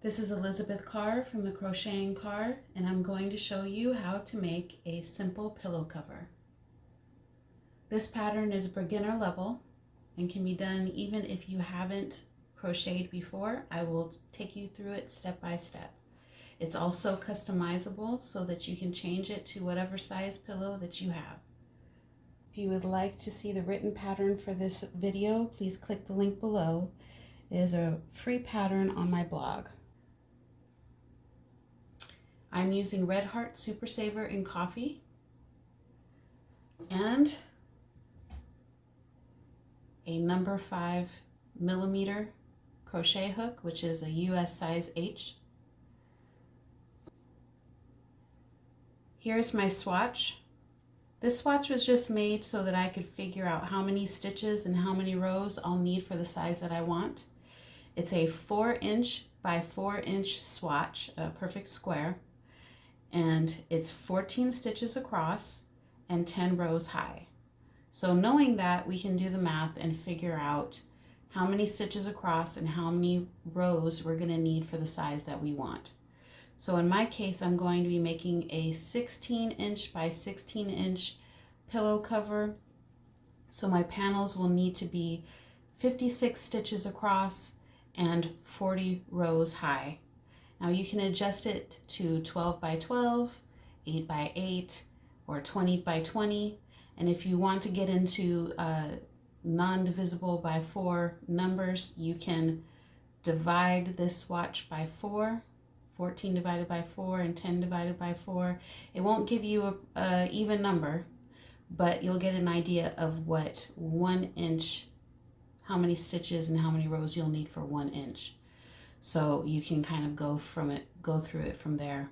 This is Elizabeth Carr from the Crocheting Carr, and I'm going to show you how to make a simple pillow cover. This pattern is beginner level and can be done even if you haven't crocheted before. I will take you through it step by step. It's also customizable so that you can change it to whatever size pillow that you have. If you would like to see the written pattern for this video, please click the link below. It is a free pattern on my blog. I'm using Red Heart Super Saver in coffee and a number 5mm crochet hook, which is a US size H. Here's my swatch. This swatch was just made so that I could figure out how many stitches and how many rows I'll need for the size that I want. It's a 4" by 4" swatch, a perfect square, and it's 14 stitches across and 10 rows high. So knowing that, we can do the math and figure out how many stitches across and how many rows we're going to need for the size that we want. So in my case, I'm going to be making a 16" by 16" pillow cover. So my panels will need to be 56 stitches across and 40 rows high. Now you can adjust it to 12 by 12, 8 by 8, or 20 by 20. And if you want to get into non-divisible by 4 numbers, you can divide this swatch by 4, 14 divided by 4 and 10 divided by 4. It won't give you a even number, but you'll get an idea of what 1 inch, how many stitches and how many rows you'll need for 1 inch. So you can kind of go through it from there.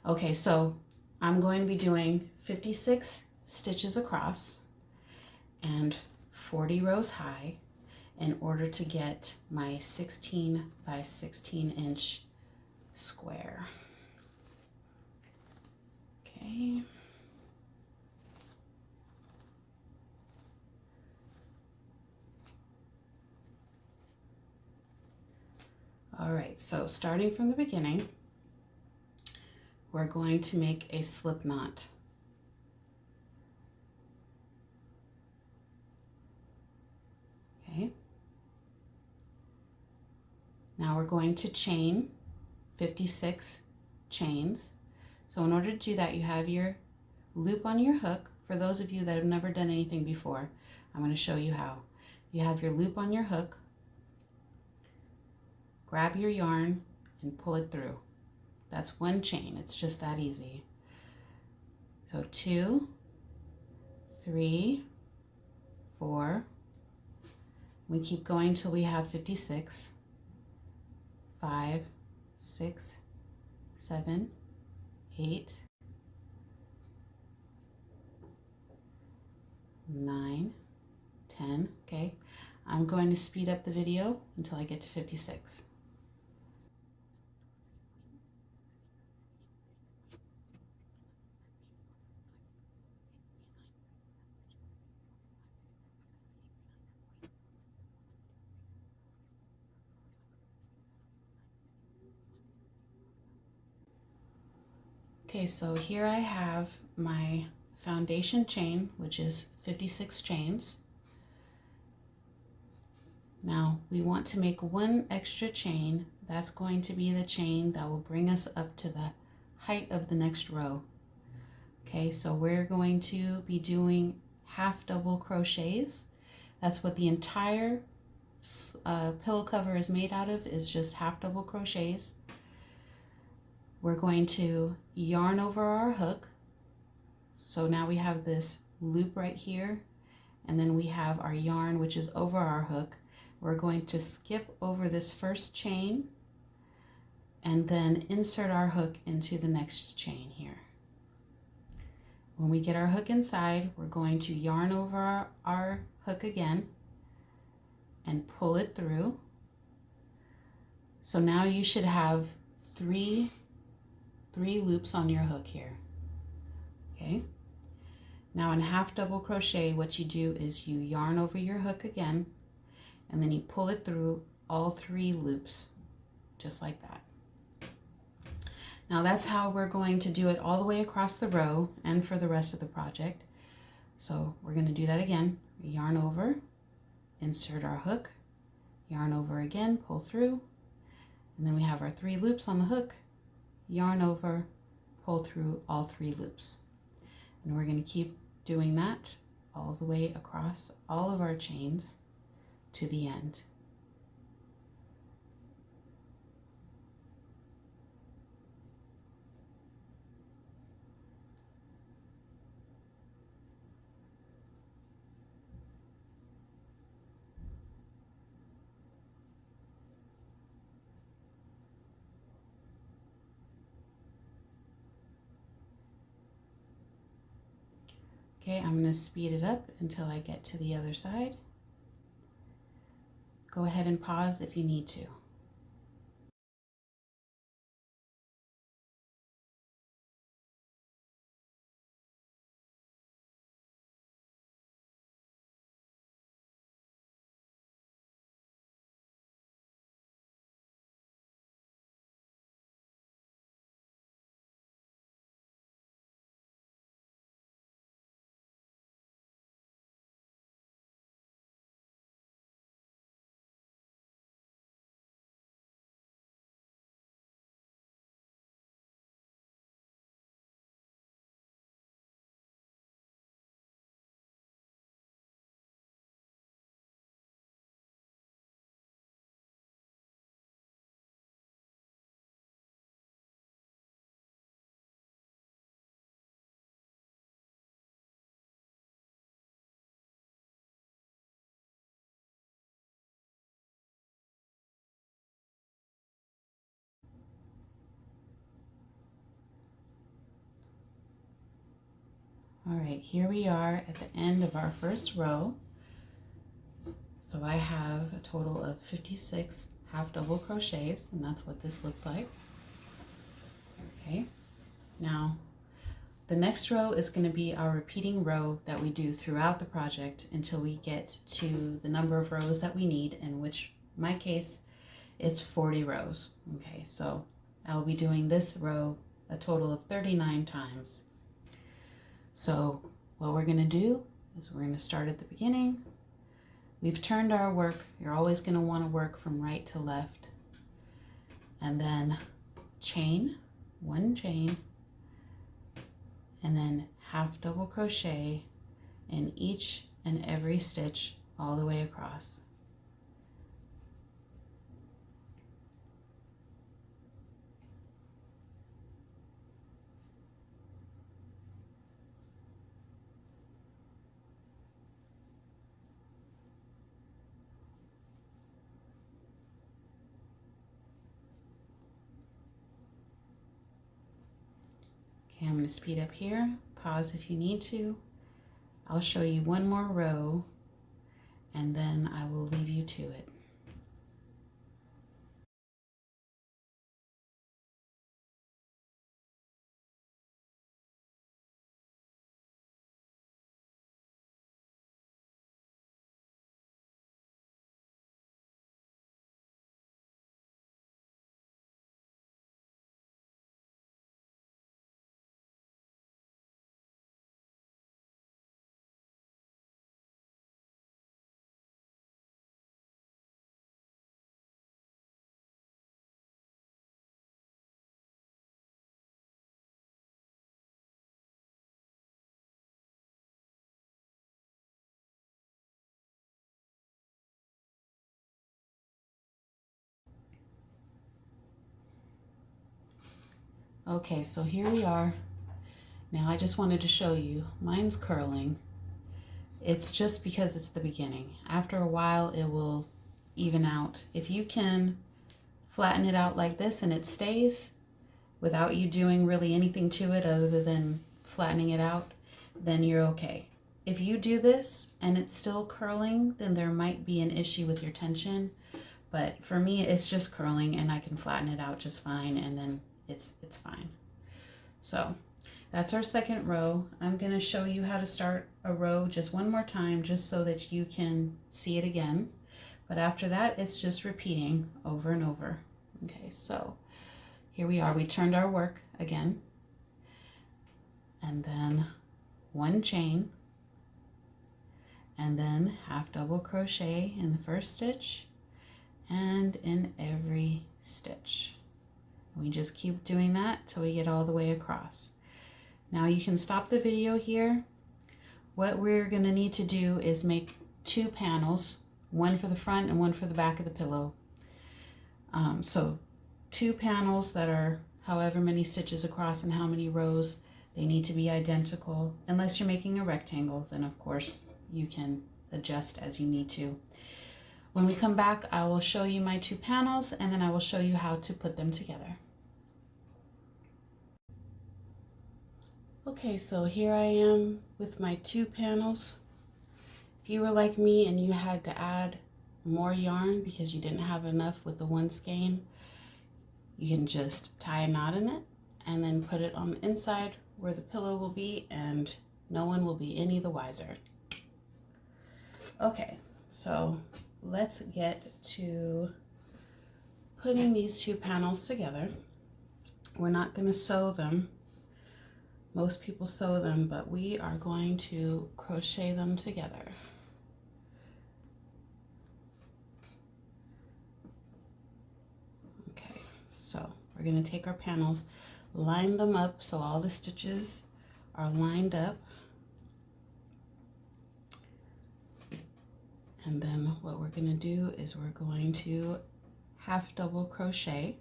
Okay, so I'm going to be doing 56 stitches across and 40 rows high in order to get my 16 by 16" square. Okay. All right, so starting from the beginning, we're going to make a slip knot. Okay. Now we're going to chain 56 chains. So in order to do that, you have your loop on your hook. For those of you that have never done anything before, I'm going to show you how. You have your loop on your hook. Grab your yarn and pull it through. That's 1 chain. It's just that easy. So 2, 3, 4. We keep going till we have 56. 5, 6, 7, 8, 9, 10. Okay, I'm going to speed up the video until I get to 56. Okay, so here I have my foundation chain, which is 56 chains. Now we want to make 1 extra chain. That's going to be the chain that will bring us up to the height of the next row. Okay, so we're going to be doing half double crochets. That's what the entire pillow cover is made out of, is just half double crochets. We're going to yarn over our hook. So now we have this loop right here, and then we have our yarn, which is over our hook. We're going to skip over this first chain and then insert our hook into the next chain here. When we get our hook inside, we're going to yarn over our hook again and pull it through. So now you should have three loops on your hook here. Okay. Now in half double crochet, what you do is you yarn over your hook again, and then you pull it through all 3 loops, just like that. Now that's how we're going to do it all the way across the row and for the rest of the project. So we're going to do that again. Yarn over, insert our hook, yarn over again, pull through, and then we have our 3 loops on the hook, yarn over, pull through all 3 loops. And we're going to keep doing that all the way across all of our chains to the end. Okay, I'm going to speed it up until I get to the other side. Go ahead and pause if you need to. All right, here we are at the end of our first row. So I have a total of 56 half double crochets, and that's what this looks like. Okay, now the next row is going to be our repeating row that we do throughout the project until we get to the number of rows that we need, in which in my case it's 40 rows. Okay, so I'll be doing this row a total of 39 times. So what we're going to do is we're going to start at the beginning. We've turned our work. You're always going to want to work from right to left. And then chain, 1 chain, and then half double crochet in each and every stitch all the way across. Okay, I'm going to speed up here. Pause if you need to. I'll show you one more row and then I will leave you to it. Okay, so here we are. Now I just wanted to show you, mine's curling. It's just because it's the beginning. After a while, it will even out. If you can flatten it out like this and it stays without you doing really anything to it other than flattening it out, then you're okay. If you do this and it's still curling, then there might be an issue with your tension. But for me, it's just curling and I can flatten it out just fine, and then it's fine. So that's our second row. I'm going to show you how to start a row just one more time, just so that you can see it again. But after that, it's just repeating over and over. Okay, so here we are, we turned our work again, and then 1 chain, and then half double crochet in the first stitch and in every stitch. We just keep doing that till we get all the way across. Now you can stop the video here. What we're going to need to do is make 2 panels, one for the front and one for the back of the pillow. So 2 panels that are however many stitches across and how many rows. They need to be identical. Unless you're making a rectangle, then of course you can adjust as you need to. When we come back, I will show you my 2 panels, and then I will show you how to put them together. Okay, so here I am with my 2 panels. If you were like me and you had to add more yarn because you didn't have enough with the 1 skein, you can just tie a knot in it and then put it on the inside where the pillow will be, and no one will be any the wiser. Okay, so let's get to putting these 2 panels together. We're not going to sew them. Most people sew them, but we are going to crochet them together. Okay, so we're going to take our panels, line them up so all the stitches are lined up. And then what we're going to do is we're going to half double crochet.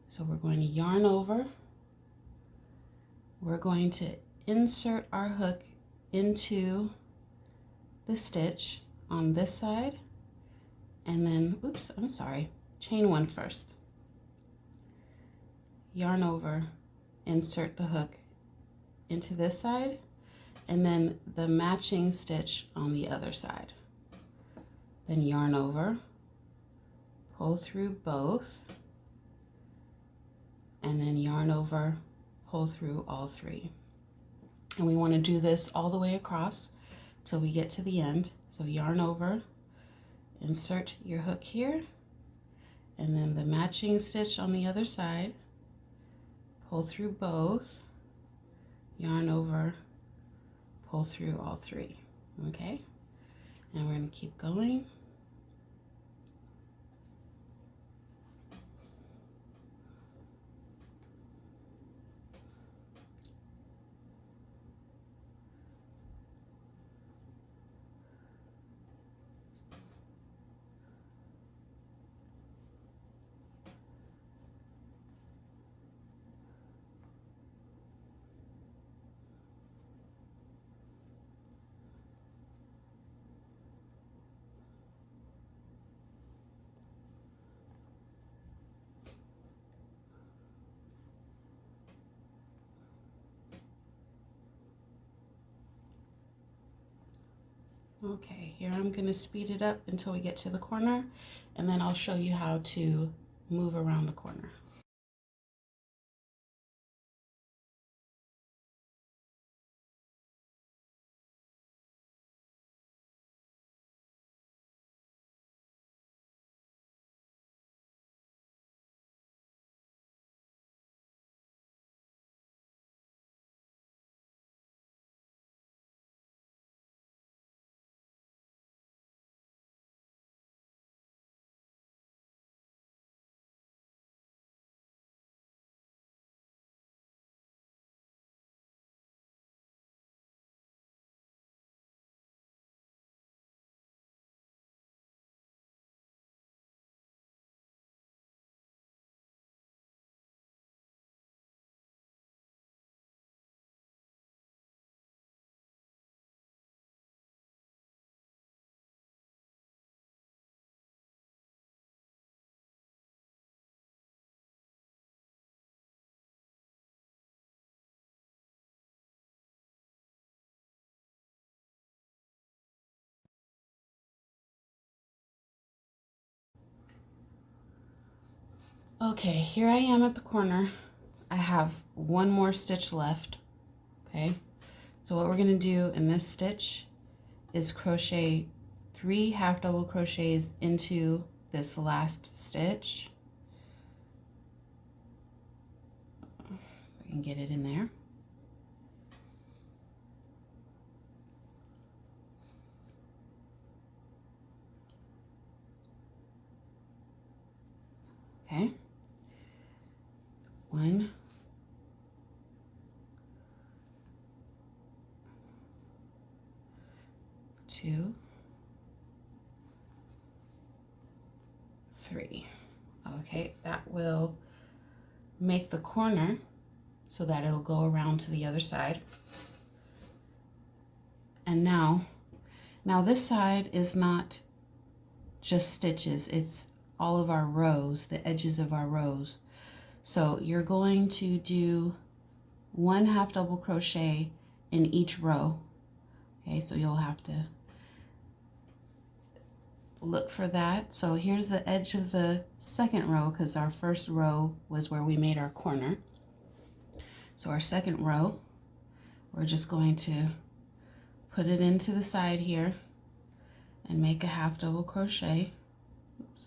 So we're going to yarn over. We're going to insert our hook into the stitch on this side, and then, oops, I'm sorry, chain 1 first. Yarn over, insert the hook into this side, and then the matching stitch on the other side. Then yarn over, pull through both, and then yarn over, pull through all 3. And we want to do this all the way across till we get to the end. So yarn over, insert your hook here, and then the matching stitch on the other side, pull through both, yarn over, pull through all 3. Okay, and we're going to keep going. Okay, here I'm going to speed it up until we get to the corner, and then I'll show you how to move around the corner. Okay, here I am at the corner. I have 1 more stitch left. Okay, so what we're going to do in this stitch is crochet 3 half double crochets into this last stitch, and get it in there. Okay. 1, 2, 3. Okay, that will make the corner so that it'll go around to the other side. And now this side is not just stitches, it's all of our rows, the edges of our rows. So you're going to do 1 half double crochet in each row. Okay, so you'll have to look for that. So here's the edge of the second row, because our first row was where we made our corner. So our second row, we're just going to put it into the side here and make a half double crochet. Oops.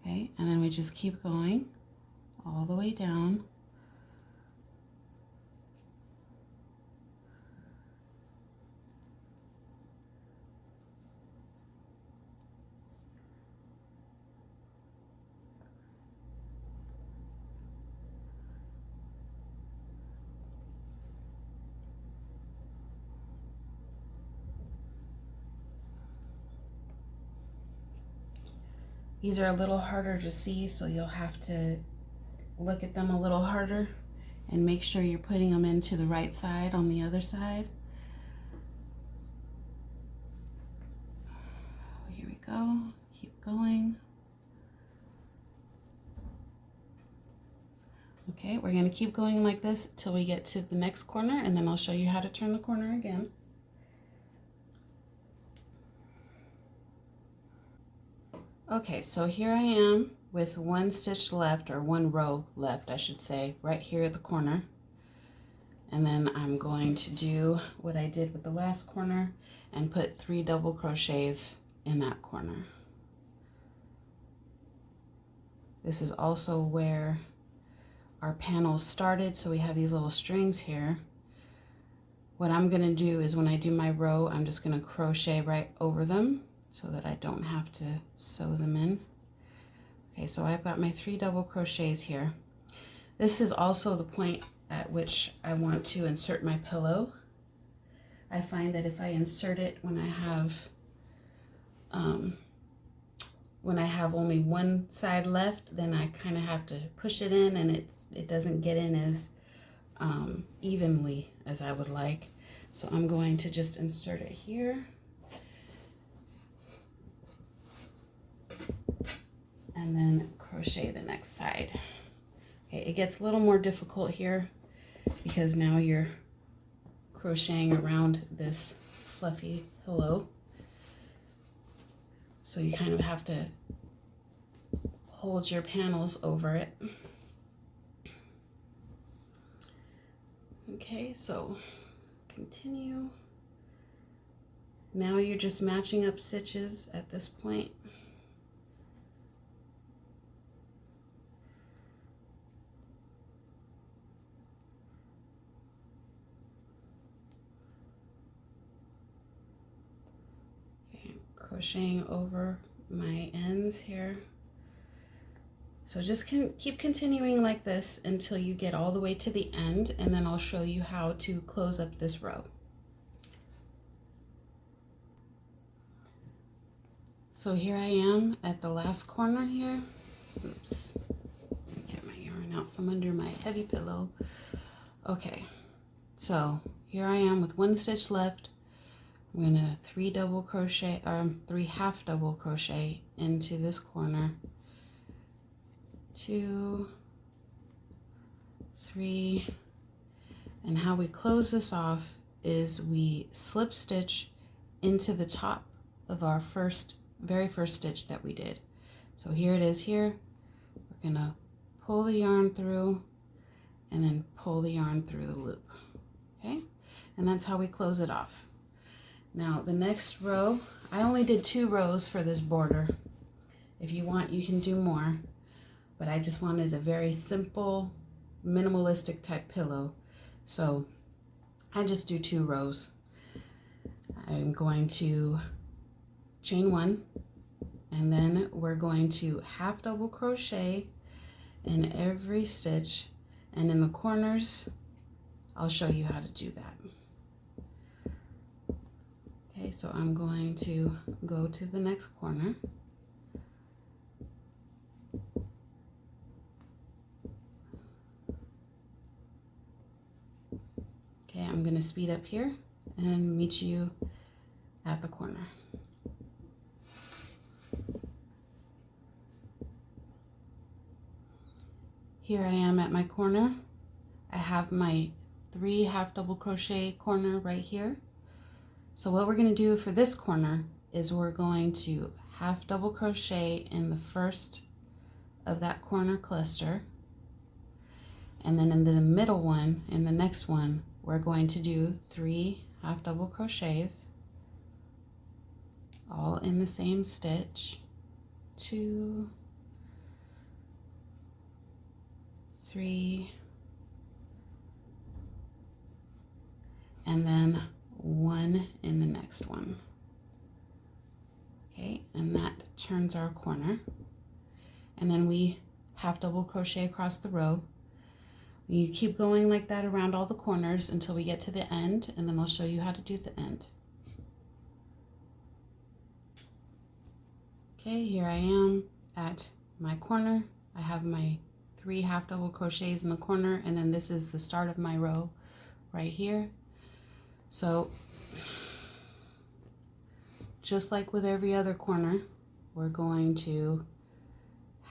Okay, and then we just keep going all the way down. These are a little harder to see, so you'll have to look at them a little harder and make sure you're putting them into the right side on the other side. Here we go, keep going. Okay, we're gonna keep going like this till we get to the next corner, and then I'll show you how to turn the corner again. Okay, so here I am with 1 stitch left, or 1 row left, I should say, right here at the corner. And then I'm going to do what I did with the last corner and put 3 double crochets in that corner. This is also where our panels started, so we have these little strings here. What I'm gonna do is when I do my row, I'm just gonna crochet right over them so that I don't have to sew them in. Okay, so I've got my 3 double crochets here. This is also the point at which I want to insert my pillow. I find that if I insert it when I have only one side left, then I kind of have to push it in, and it doesn't get in as evenly as I would like. So I'm going to just insert it here. And then crochet the next side. Okay, it gets a little more difficult here because now you're crocheting around this fluffy pillow. So you kind of have to hold your panels over it. Okay, so continue. Now you're just matching up stitches at this point. Crocheting over my ends here. So just keep continuing like this until you get all the way to the end, and then I'll show you how to close up this row. So here I am at the last corner here. Oops, get my yarn out from under my heavy pillow. Okay, so here I am with 1 stitch left. I'm gonna 3 double crochet, or 3 half double crochet into this corner. 2, 3, and how we close this off is we slip stitch into the top of our very first stitch that we did. So here it is here. We're gonna pull the yarn through and then pull the yarn through the loop. Okay, and that's how we close it off. Now the next row, I only did 2 rows for this border. If you want, you can do more, but I just wanted a very simple, minimalistic type pillow. So I just do 2 rows. I'm going to chain 1, and then we're going to half double crochet in every stitch, and in the corners I'll show you how to do that. Okay, so I'm going to go to the next corner. Okay, I'm going to speed up here and meet you at the corner. Here I am at my corner. I have my 3 half double crochet corner right here. So what we're going to do for this corner is we're going to half double crochet in the first of that corner cluster, and then in the middle one, in the next one, we're going to do 3 half double crochets all in the same stitch. 2, 3, and then 1 in the next one. Okay, and that turns our corner. And then we half double crochet across the row. You keep going like that around all the corners until we get to the end, and then I'll show you how to do the end. Okay, here I am at my corner. I have my 3 half double crochets in the corner, and then this is the start of my row right here. So just like with every other corner, we're going to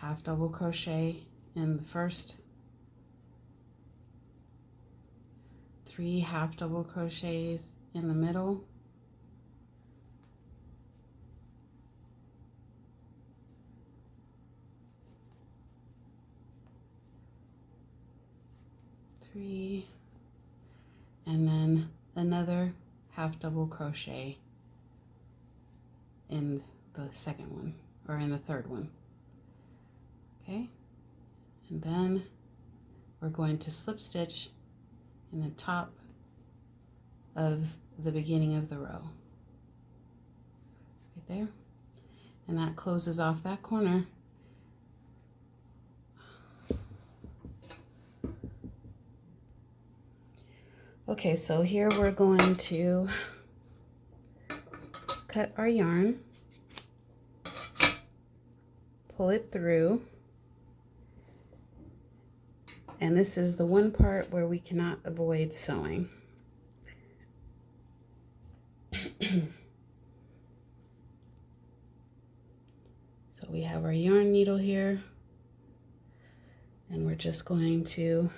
half double crochet in the first, 3 half double crochets in the middle, three, and then another half double crochet in the second one, or in the third one. Okay, and then we're going to slip stitch in the top of the beginning of the row, right there, and that closes off that corner. Okay, so here we're going to cut our yarn, pull it through, and this is the one part where we cannot avoid sewing. So we have our yarn needle here, and we're just going to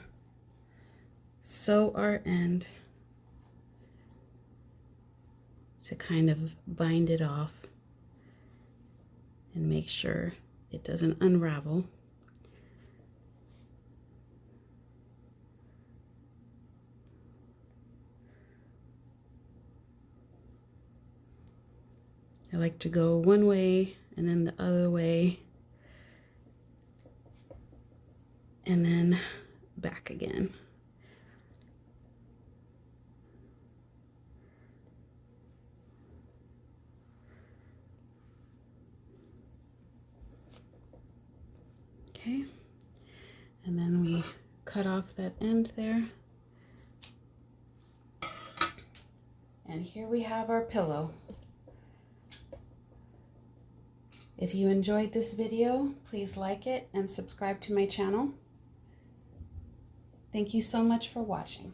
sew our end to kind of bind it off and make sure it doesn't unravel. I like to go one way and then the other way and then back again. Okay, and then we cut off that end there. And here we have our pillow. If you enjoyed this video, please like it and subscribe to my channel. Thank you so much for watching.